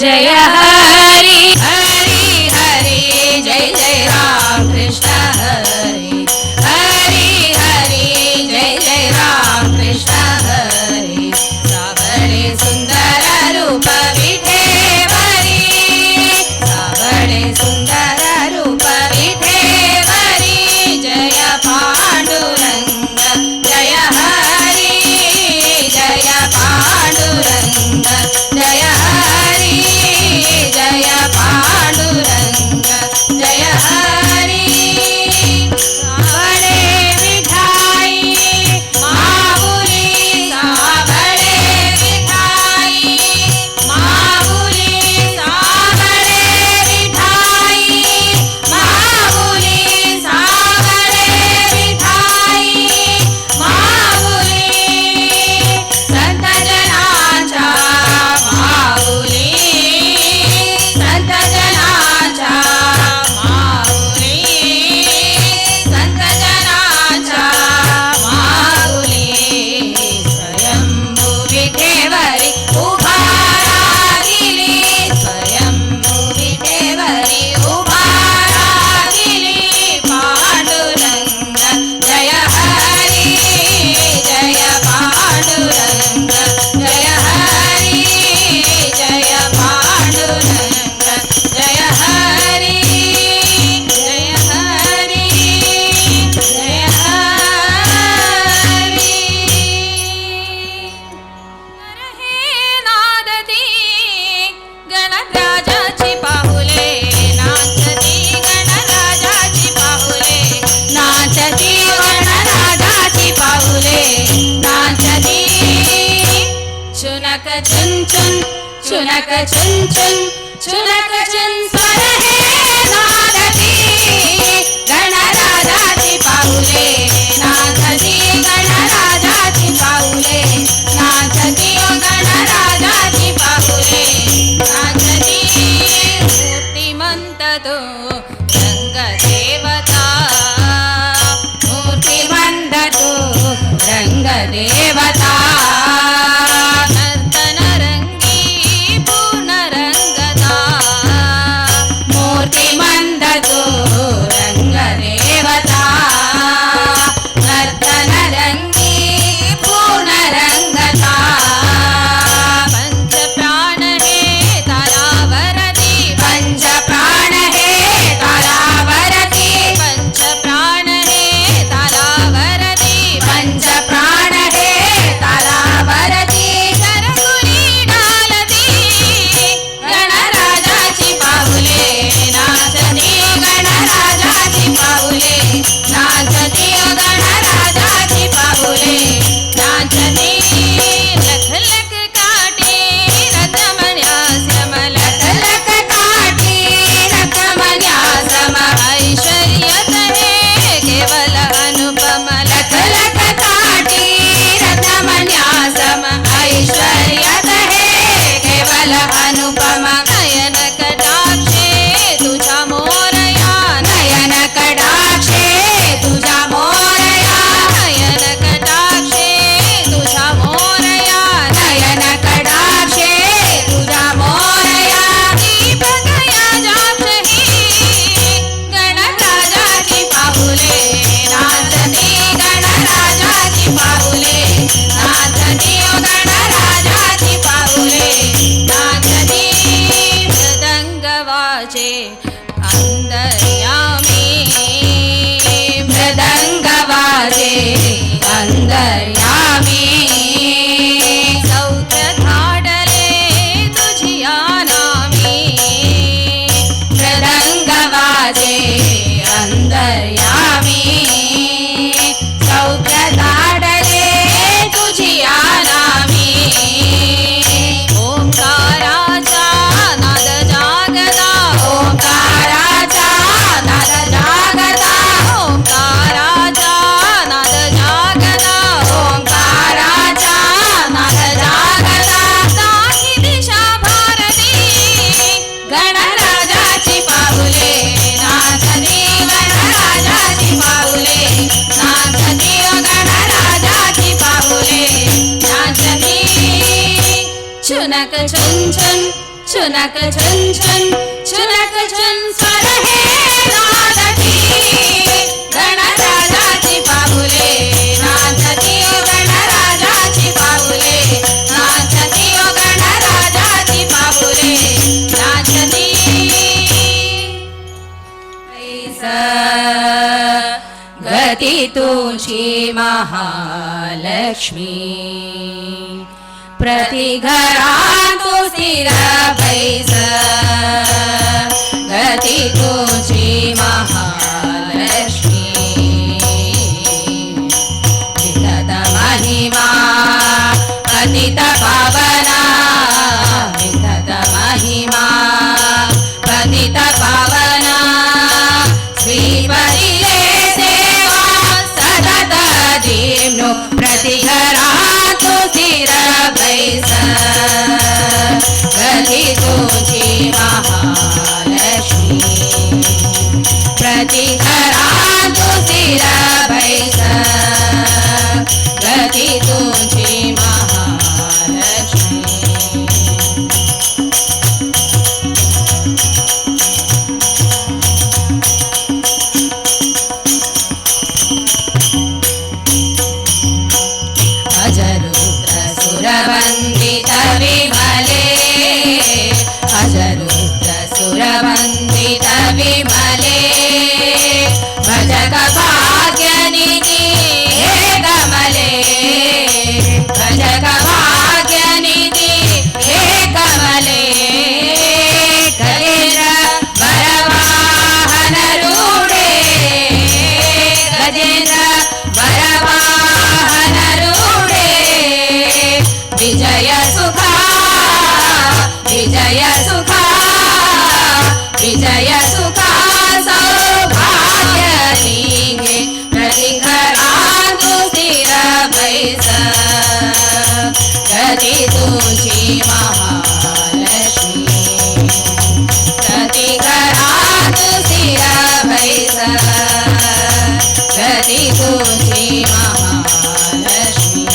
जय हरी हरी हरी जय जय राम कृष्ण हरी हरी हरी जय जय राम कृष्ण हरी सावळे सुंदर रूप विठेवरी सावळे सुंदर रूप विठेवरी जय पांडुरंग जय हरी जय पांडुरंग जय हरी जय पांडुरंग जय हरी सावळे विठाई माऊली सावळे विठाई माऊली सावळे विठाई माऊली सावळे विठाई माऊली संत जनाच्या माऊली संत जनाच्या माऊली संत जनाच्या माऊली स्वयंभू विठेवरी उभा राहिली स्वयंभू विठेवरी उभा राहिली पांडुरंग जय हरी जय पांडुरंग जय हरी जय पांडुरंग जय हरी जय हरी जय हरी हे नादती गणराजाची पाहुले नाचती गणराजाची पाहुले नाचती गणराजाची पाहुले नाचती चुनक चुन चुन चुनक चुन चुन चुनक चुन स्वर हे नादती गणराजाची पाहुले नाचती गणराजाची पाहुले नाचती गणराजाची पाहुले नाचती मूर्तिमंत तो रंग देवता मूर्तिमंत तो रंग देवता नर्तन रंगी पूर्ण रंगता मूर्तिमंत तो रंग देवता नर्तन रंगी पूर्ण रंगता पंच प्राण हे तारावरती पंच प्राण हे तारावरती पंच प्राण हे तारावरती पंच प्राण हे तारावरती शरकुरी डालती गणराजाची पाहुले नाचती गणराजाची पाहुले नाचती गणराजाची पाहुले नाचती लख लख काठी रथमन्यासम लख लख काठी रथमन्यासम ऐश्वर्यत हे केवल अनुपम लख लख काठी रथमन्यासम ऐश्वर्यत हे केवल अनुपम नयन कटाक्षे तुझा मोरया नयन कटाक्षे तुझा मोरया नयन कटाक्षे तुझा मोरया नयन कटाक्षे तुझा मोरया दीपकया जाक्षही गणराजाची पाहुले नाचती गणराजाची पाहुले नाचती गणराजाची पाहुले नाचती मृदंग वाजे अंतर्यामी मृदंग वाजे अंतर्यामी सौख्य धाडले तुझिया नामी मृदंग वाजे अंतर्यामी सौख्य धाडले तुझिया नामी ओंकाराचा नाद जागदा ओंकाराचा नाद जागदा ओंकाराचा नाद जागदा ओंकाराचा नाद जागदा काही दिशा भारती गणराजाची पाहुले नाचती गणराजा शुनक छन छन शुनक छन स्वर हे नादती गणराजाची पाऊले नाचती ओ गणराजाची पाऊले नाचती ओ गणराजाची पाऊले नाचती गती तुझी महालक्ष्मी प्रति घरा तू स्थिर बैस गती तुझी महालक्ष्मी वितत महिमा पतित पावना वितत महिमा पतित पावना श्रीपरिले सेवा सतत जीवनो प्रति घरा तू स्थिर बैस गती तुझी महालक्ष्मी प्रति घरा तू स्थिर बैस गती तुझी महालक्ष्मी सुरवन्दित विमले अजरुद्र सुरवन्दित विमले भजक भाग्यनिधि हे कमले भजक भाग्यनिधि हे कमले गजेन्द्र वरवाहन रूढे गजेन्द्र वरवाहन रूढे विजय सुखा विजय सुखा विजय सुखा सौभाग्य लिंगे प्रति घरा तू स्थिर बैस गती तुझी महालक्ष्मी प्रति घरा तू स्थिर बैस गती तुझी महालक्ष्मी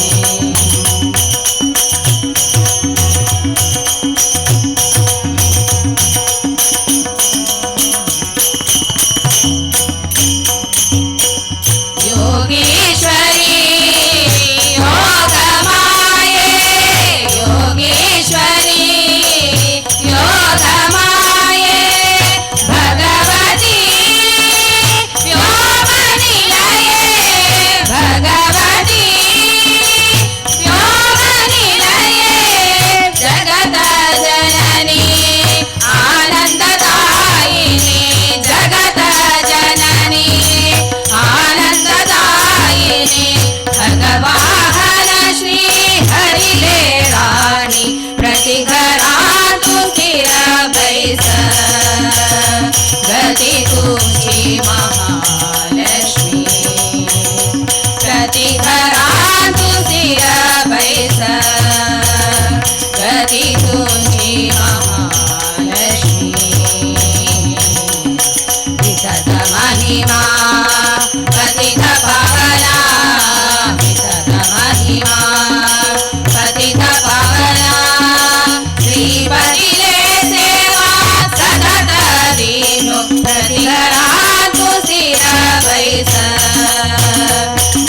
गती तुझी महालक्ष्मी प्रति घरा तू स्थिर बैस गती तुझी महालक्ष्मी वितत महिमा पतित पावना वितत महिमा पतित पावना श्रीपरिले सेवा सतत दीनो प्रति घरा तू स्थिर बैस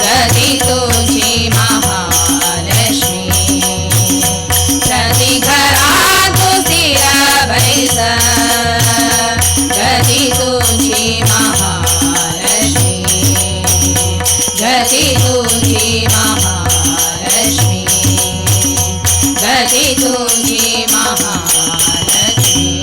गती तुझी महालक्ष्मी प्रति घरा तू स्थिर बैस गती तुझी महालक्ष्मी गती तुझी महालक्ष्मी गती तुझी महालक्ष्मी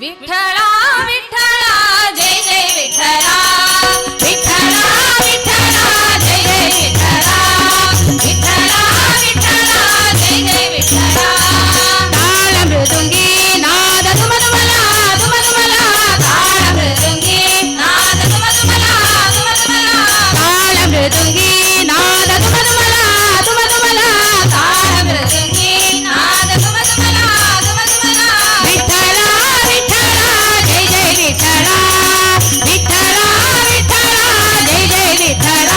विठ्ठला विठ्ठला जय जय विठ्ठला विठ्ठला विठ्ठला जय जय विठ्ठला विठ्ठला विठ्ठला जय जय विठ्ठला ताळ मृदुंगी नाद तुमला ताळ मृदुंगी नाद तुमला ताळ मृदुंगी नाद तुमला ताळ मृदुंगी नाद तुमला विठ्ठला विठ्ठला जय जय विठ्ठला विठ्ठला विठ्ठला जय जय विठ्ठला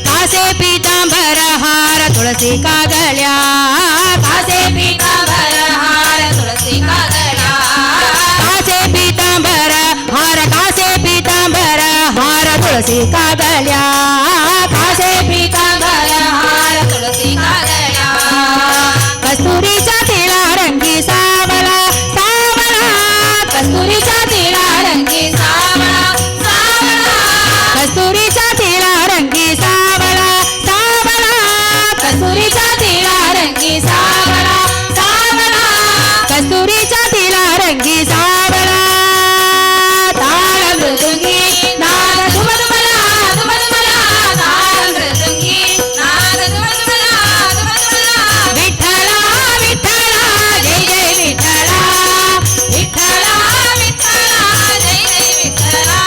कासे पीतांबर हार तुळसी कागल्या कासे पीतांबर हार तुळसी कागल्या कासे पीतांबर हार कासे पीतांबर हार तुळसी कागल्या कासे पीतांबर हार तुळसी कागल्या कस्तुरीच्या तिला रंगी सावळा सावळा कस्तुरीच्या तिला रंगी सावळा सावळा कस्तुरीच्या तिला रंगी सावळा सावळा कस्तुरीच्या तिला रंगी सावळा सावळा कस्तुरीच्या तिला रंगी सावळा ताळ मृदुंगी नाद तुमला ताळ मृदुंगी नाद तुमला विठ्ठला विठ्ठला जय जय विठ्ठला विठ्ठला विठ्ठला जय जय विठ्ठला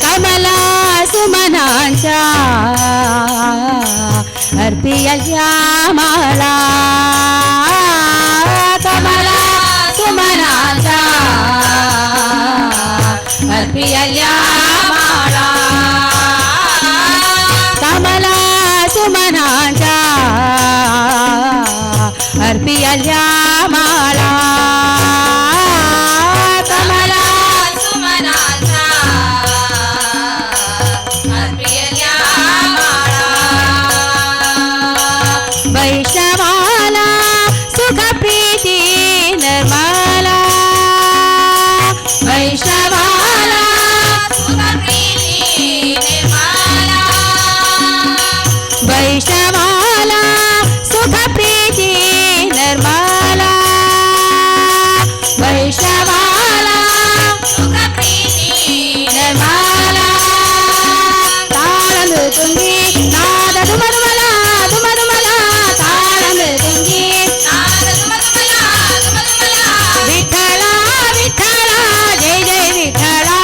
कमला सुमनांच्या अर्पियल्या माळा कमला सुमनांच्या अर्पियल्या माळा कमला सुमनांच्या अर्पियल्या माळा कमला सुमनांच्या अर्पियल्या माळा वैष्णवाला सुख प्रीती निर्मला वैष्णवाला सुख प्रीती निर्मला वैष्णवाला सुख प्रीती निर्मला वैष्णवाला सुख प्रीती निर्मला ताळ मृदुंगी नाद तुमला ताळ मृदुंगी नाद तुमला विठ्ठला विठ्ठला जय जय विठ्ठला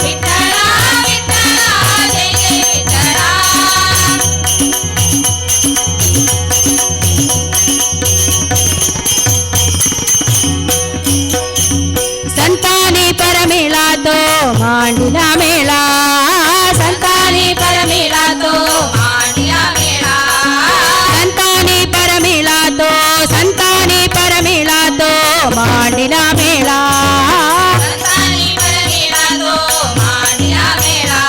विठ्ठला विठ्ठला जय जय विठ्ठला संतानी परमेला तो मांडिला मेला संतानी परमेला तो मांडिला मेला संतानी परमेला तो संतानी परमेला तो मांडिला मेला संतानी परमेला तो मांडिला मेला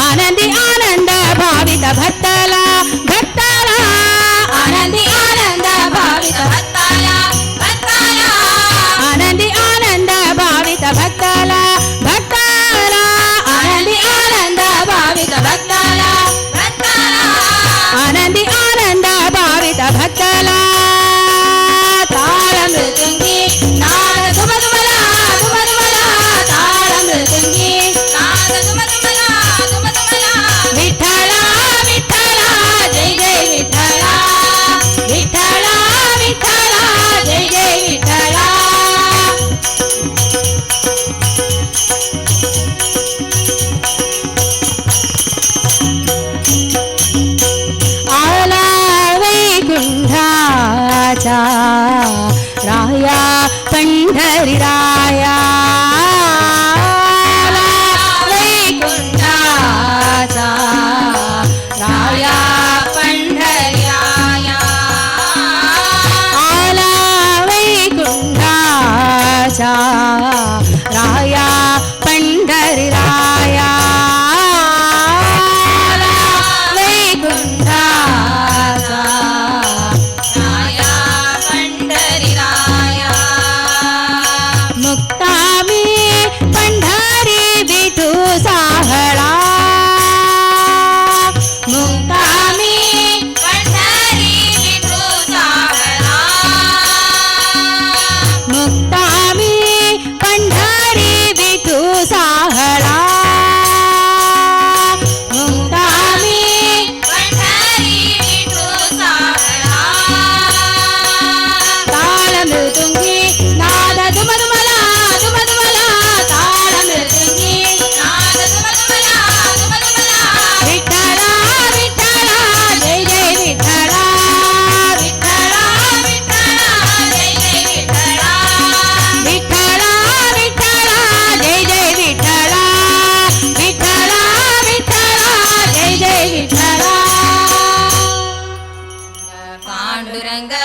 आनंदी आनंद भावित भक्ताला भक्ताला आनंदी आनंद भावित भक्ताला भक्ताला आनंदी आनंद भावित भक्ताला भक्ताला आनंदी आनंद भावित भक्ताला भक्ताला आनंदी आनंद भावित भक्ताला ताळ मृदुंगी नाद तुमला ताळ मृदुंगी नाद तुमला विठ्ठला विठ्ठला जय जय विठ्ठला विठ्ठला विठ्ठला जय जय विठ्ठला आला वैकुंठाचा राया पंढरी राया आला वैकुंठाचा राया पंढरी राया आला वैकुंठाचा राया पंढरी राया आला वैकुंठाचा राया पंढरी राया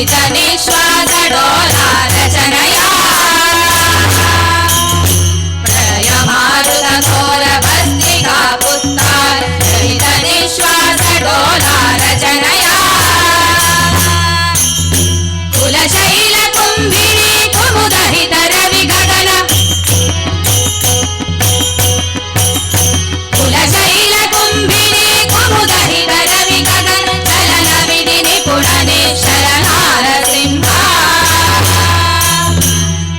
विविध निश्वास डोला रचनया प्रलय मारुत घोर भस्त्रिका पुत्तार विविध निश्वास डोला रचनया कुलशैल कुंभिनी कुमुदहित रवि गगन कुलशैल कुंभिनी कुमुदहित रवि गगन चलन विधि निपुण निश्चल नारसिंहा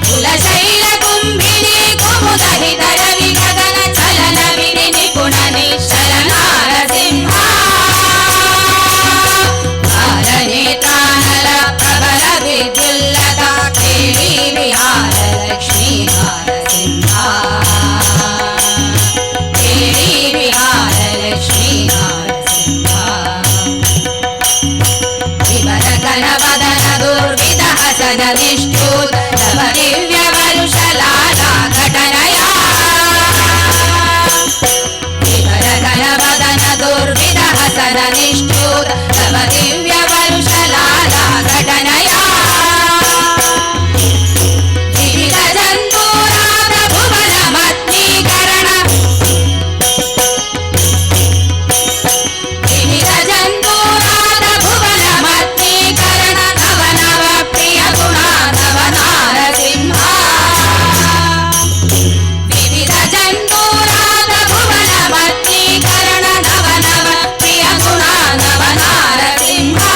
कुलशैल कुंभिनी कुमुदहित रवि गगन चलन विधि निपुण निश्चल नारसिंहा बालनेत्रानल प्रबल विद्युल्लता केळी विहार लक्ष्मी नारसिंहा केळी विहार लक्ष्मी नारसिंहा विवर घन वदन दुर्विध हसन निष्ठूत तव दिव्य वरुष लाला घटनया विवर घन वदन दुर्विध हसन निष्ठूत तव दिव्य वरुष लाला घटनया विविध जंतूरात भुवन मत्नीकरण विविध जंतूरात भुवन मत्नीकरण नव नव प्रिय गुणा नव नारसिंहा विविध जंतूरात भुवन मत्नीकरण नव नव प्रिय गुणा नव नारसिंहा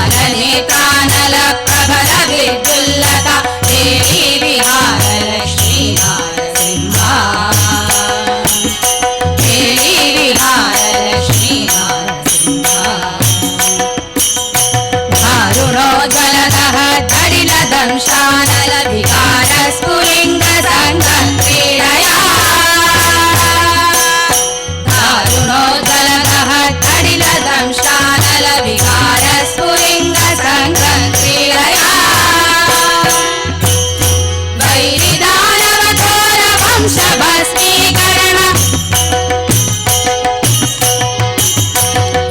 बालनेत्रानल प्रबल विद्युल्लता देवी विहार लक्ष्मी नारसिंहा देवी विहार लक्ष्मी नारसिंहा दारुणोज्ज्वलतः धडिल दंशानल विकार स्फुलिङ्ग संग क्रीडया दारुणोज्ज्वलतः धडिल दंशानल विकार स्फुलिङ्ग संग क्रीडया वैरिदानव घोर वंश भस्मीकरण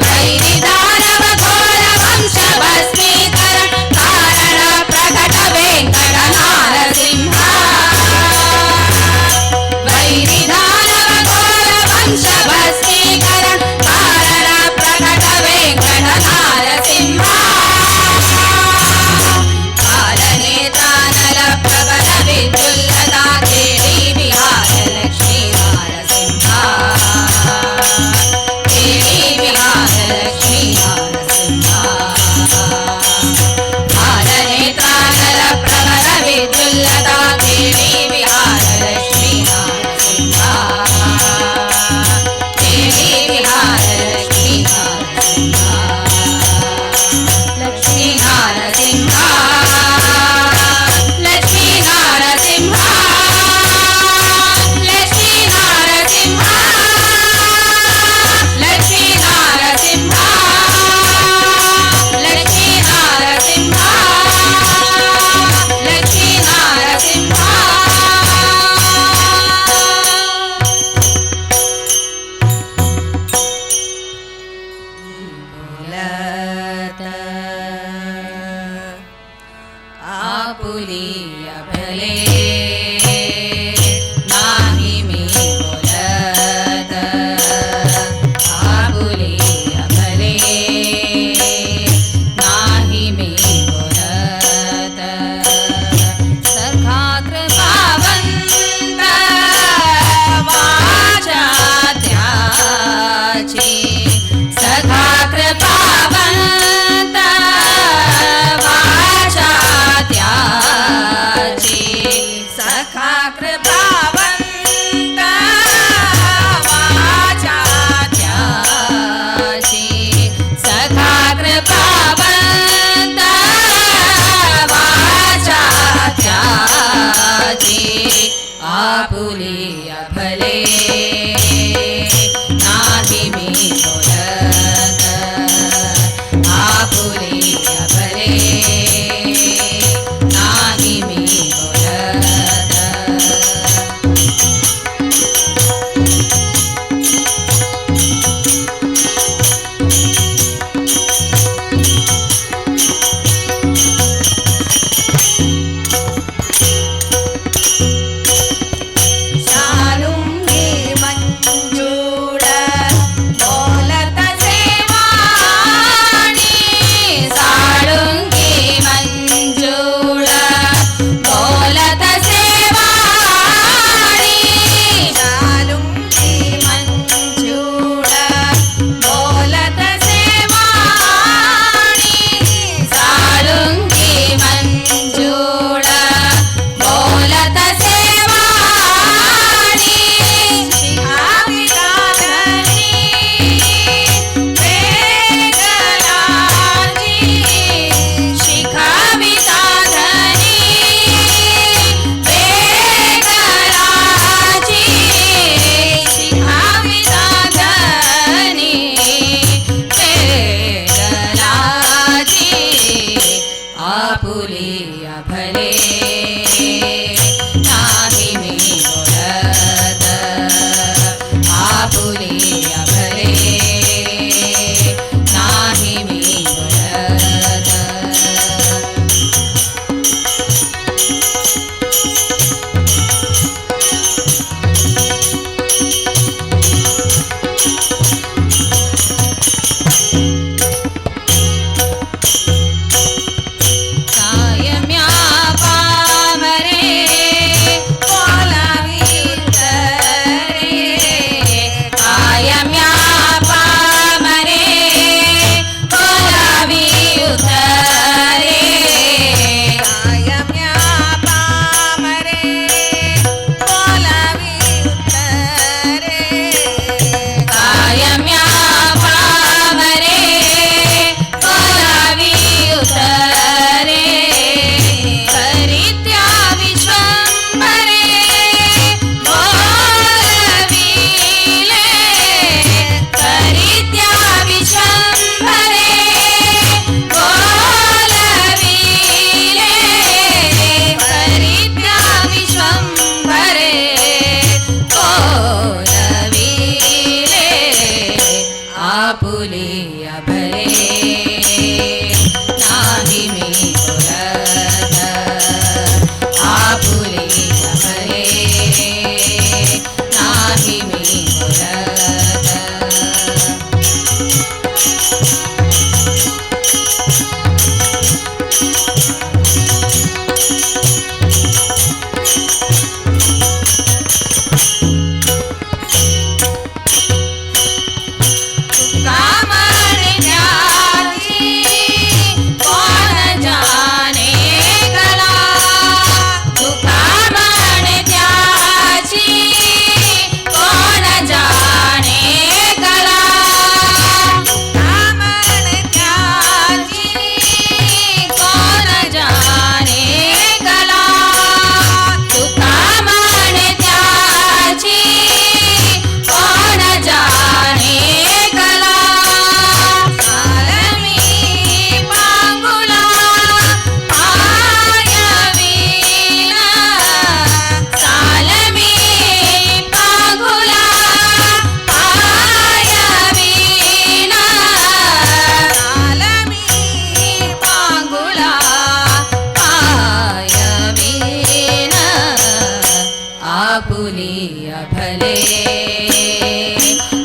वैरिदानव घोर वंश भस्मीकरण कारण प्रकट वेंकट नारसिंहा वैरिदानव घोर वंश भस्मीकरण कारण प्रकट वेंकट नारसिंहा बालनेत्रानल प्रबल विद्युल्लता देवी विहार लक्ष्मी नारसिंहा देवी विहार लक्ष्मी नारसिंहा बालनेत्रानल प्रबल विद्युल्लता देवी विहार लक्ष्मी नारसिंहा देवी विहार लक्ष्मी नारसिंहा लक्ष्मी नारसिंहा लक्ष्मी नारसिंहा लक्ष्मी नारसिंहा लक्ष्मी नारसिंहा लक्ष्मी नारसिंहा लक्ष्मी नारसिंहा बोलत आपुलिया भले नाही मी बोलत आपुलिया भले नाही मी बोलत सखा कृपावंत वाचा त्याची सखा कृपावंत वाचा त्याची सखा कृपावंत वाचा त्याची सखा कृपावंत वाचा त्याची आपुलिया भले नाही मी बोलत आपुलिया भले नाही मी बोलत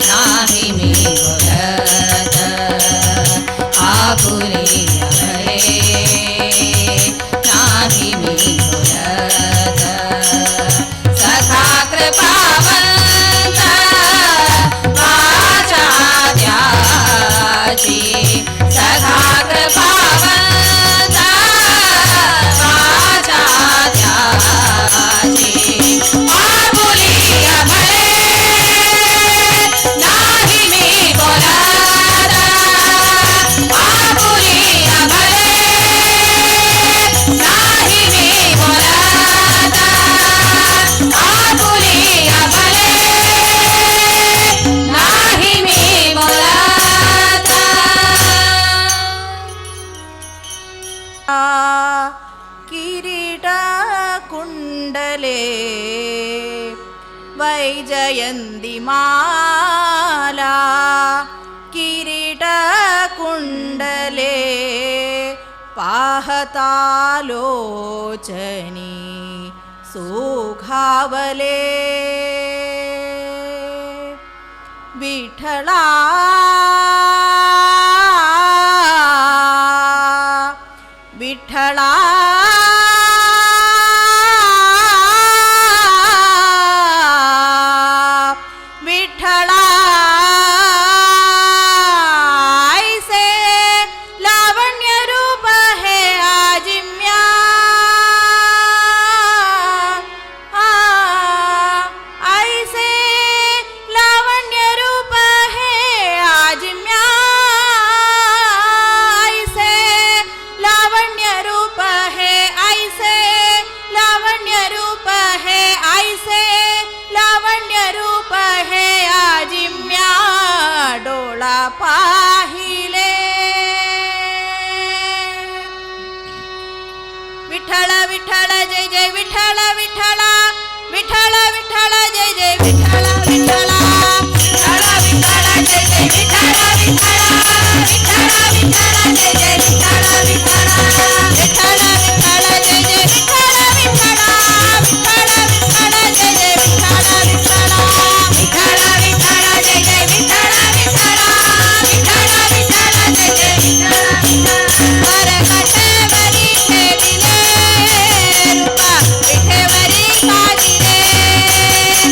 नाही मी बोलत आपुले अभये नाही मी बोलत सखा कृपावंत वाचा त्याची सखा कृपावंत वाचा त्याची आपुले अभये नाही मी बोलत आपुले अभये नाही मी बोलत आपुले अभये नाही मी बोलत किरीट कुंडले वैजयन्तिमाला किरीट कुंडले पाहता लोचनी सुखावले विठ्ठला विठ्ठला विठ्ठला ऐसे लावण्य रूप है आजिम्या ऐसे लावण्य रूप है आजिम्या ऐसे लावण्य रूप है ऐसे लावण्य रूप है ऐसे लावण्य रूप है आजिम्या डोळा पाहिले विठ्ठल विठ्ठल जय जय विठ्ठल विठ्ठल विठ्ठल विठ्ठल जय जय विठ्ठल विठ्ठल विठ्ठल विठ्ठल जय जय विठ्ठल विठ्ठल विठ्ठल विठ्ठल जय जय विठ्ठल विठ्ठल विठ्ठल विठ्ठल जय जय विठ्ठल विठ्ठल विठ्ठल विठ्ठल जय जय विठ्ठल विठ्ठल विठ्ठल विठ्ठल जय जय विठ्ठल विठ्ठल विठ्ठल विठ्ठल जय जय विठ्ठल करकटेवरी ठेविले रूपा विठेवरी साजिले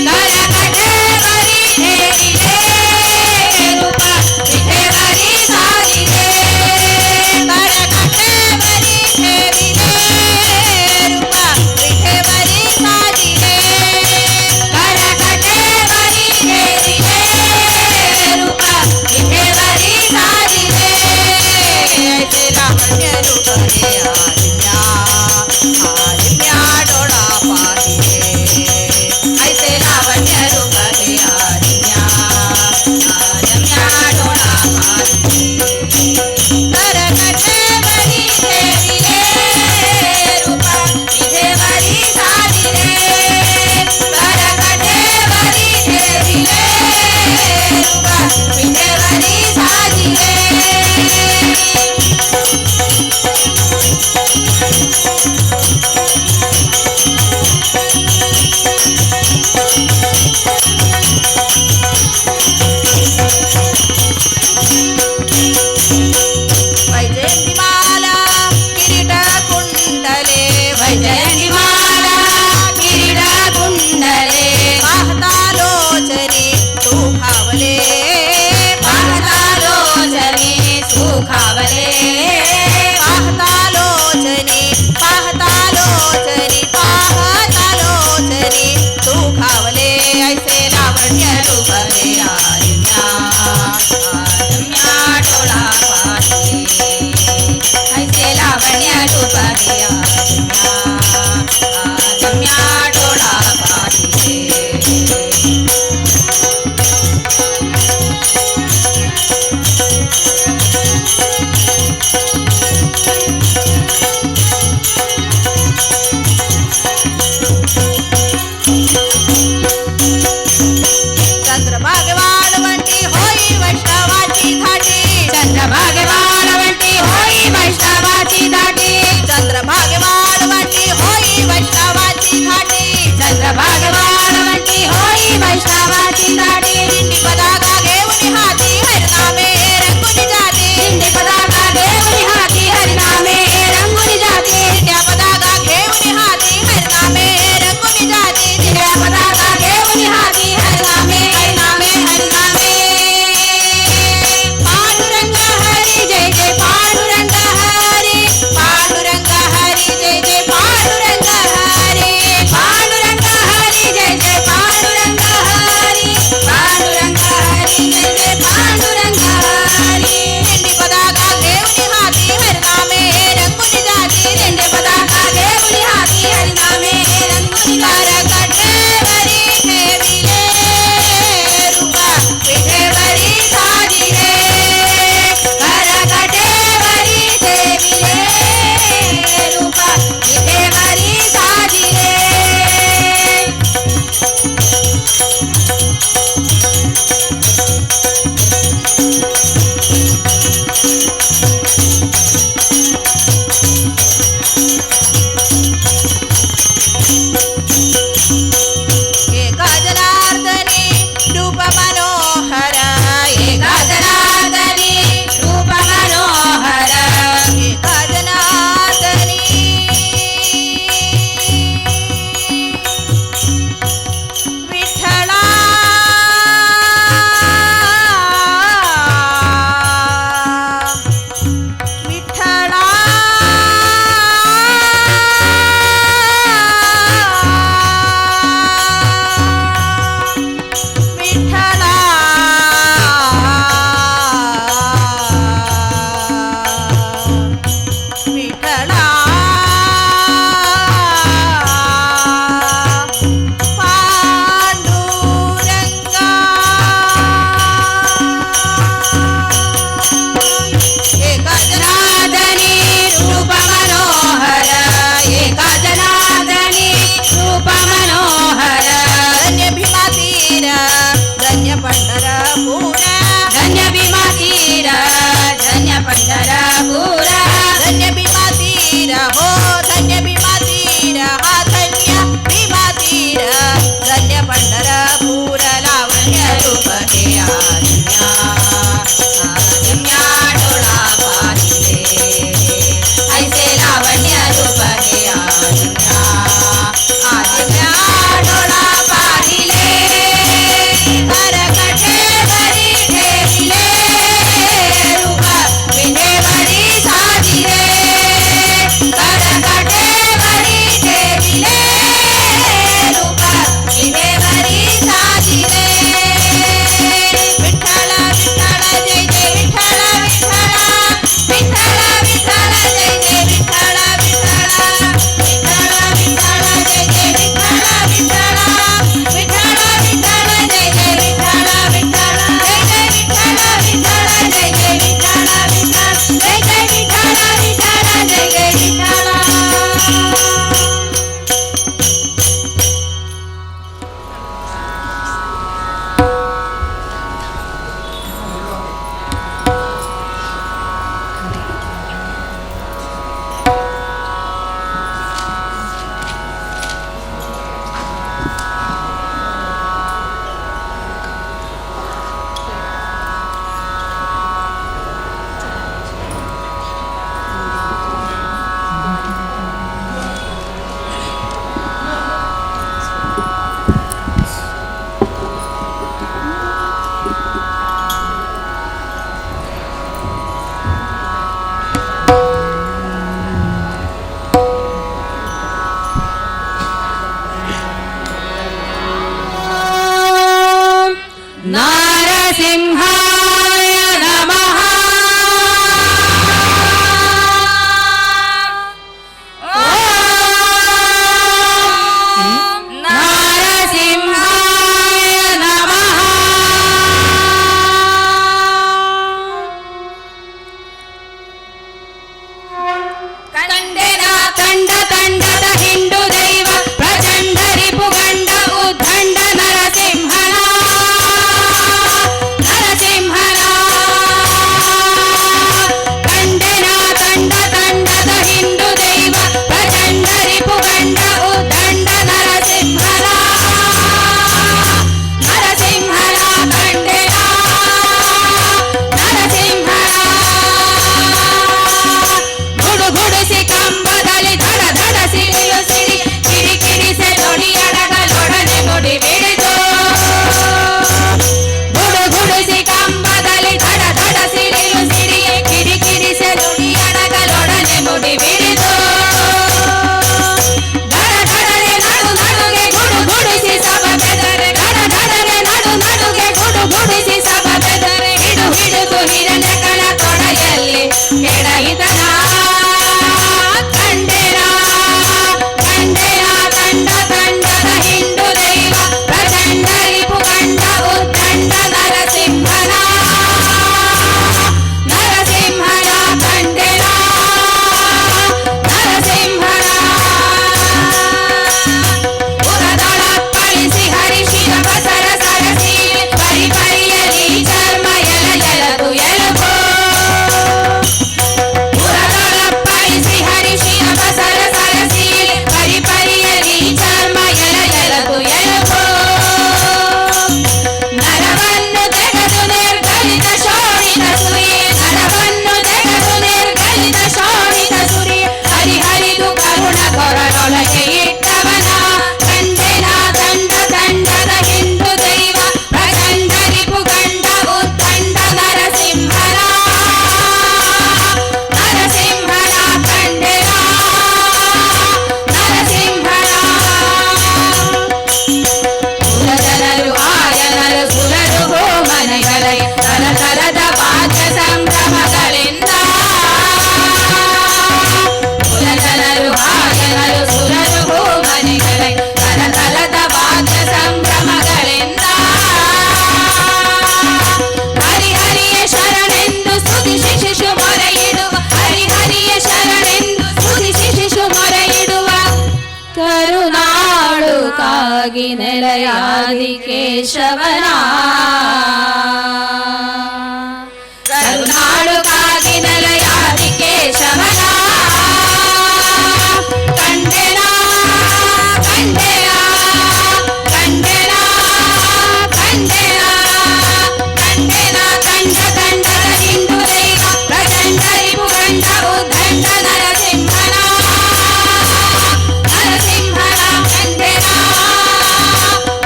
करकटेवरी ठेविले रूपा विठेवरी साजिले करकटेवरी ठेविले रूपा विठेवरी साजिले करकटेवरी ठेविले रूपा विठेवरी साजिले ऐसे लावण्य रूप हे आजिम्या आजिम्या डोळा पाहिले ऐसे लावण्य रूप हे आजिम्या आजिम्या डोळा पाहिले करकटेवरी ठेविले रूपा विठेवरी साजिले करकटेवरी ठेविले रूपा विठेवरी साजिले वैजयन्तिमाला किरीट कुंडले वैजयन्तिमाला किरीट कुंडले पाहता लोचनी सुखावले पाहता लोचनी सुखावले पाहता लोचनी पाहता लोचनी पाहता लोचनी सुखावले ऐसे लावण्य रूप हे आजिम्या आजिम्या डोळा पाहिले ऐसे लावण्य रूप हे आजिम्या आजिम्या डोळा पाहिले चंद्र ಕೇಶವನ ಕರುನಾಡು ಕಾಗಿನಲಯಾದಿ ಕೇಶವನ ಕಂಡೆನ ಕಂಡೆಯ ಕಂಡೆನ ಕಂಡೆಯ ಕಂಡೆನ ಕಂಡ ಕಂಡದ ಹಿಂಡು ದೈವ ಪ್ರಚಂಡ ರಿಪು ಗಂಡ ಉದ್ದಂಡ ನರಸಿಂಹನ ನರಸಿಂಹನ ಕಂಡೆನ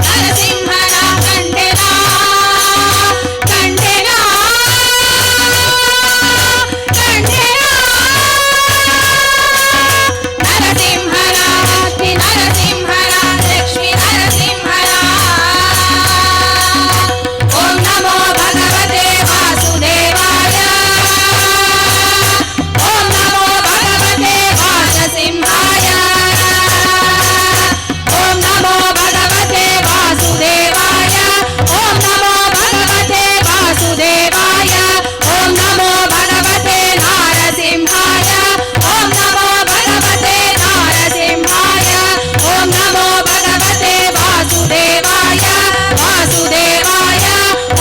ನರಸಿಂಹನ ಕಂಡೆನ ಕಂಡೆನ ಕಂಡೆನ ನರಸಿಂಹನ ಶ್ರೀ ನರಸಿಂಹನ ಲಕ್ಷ್ಮೀ ನರಸಿಂಹನ ಓಂ ನಮೋ ಭಗವತೆ ವಾಸುದೇವಾಯ ಓಂ ನಮೋ ಭಗವತೆ ವಾಸಸಿಂಹಾಯ ಓಂ ನಮೋ ಭಗವತೆ ವಾಸುದೇವಾಯ ಓಂ ನಮೋ ಭಗವತೆ ವಾಸುದೇವಾಯ ಓಂ ನಮೋ ಭಗವತೆ ನಾರಸಿಂಹಾಯ ಓಂ ನಮೋ ಭಗವತೆ ನಾರಸಿಂಹಾಯ ಓಂ ನಮೋ ಭಗವತೆ ವಾಸುದೇವಾಯ ವಾಸುದೇವಾಯ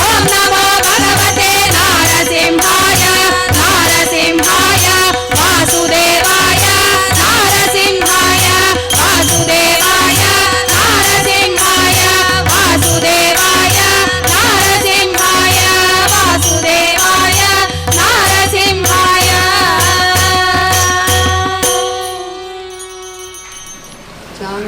ಓಂ ನಮೋ ಭಗವತೆ ನಾರಸಿಂಹಾಯ ನಾರಸಿಂಹಾಯ ವಾಸುದೇವಾಯ ನಾರಸಿಂಹಾಯ ವಾಸುದೇವಾಯ ನಾರಸಿಂಹಾಯ ವಾಸುದೇವಾಯ ನಾರಸಿಂಹಾಯ ವಾಸುದೇವಾಯ ನಾರಸಿಂಹಾಯ John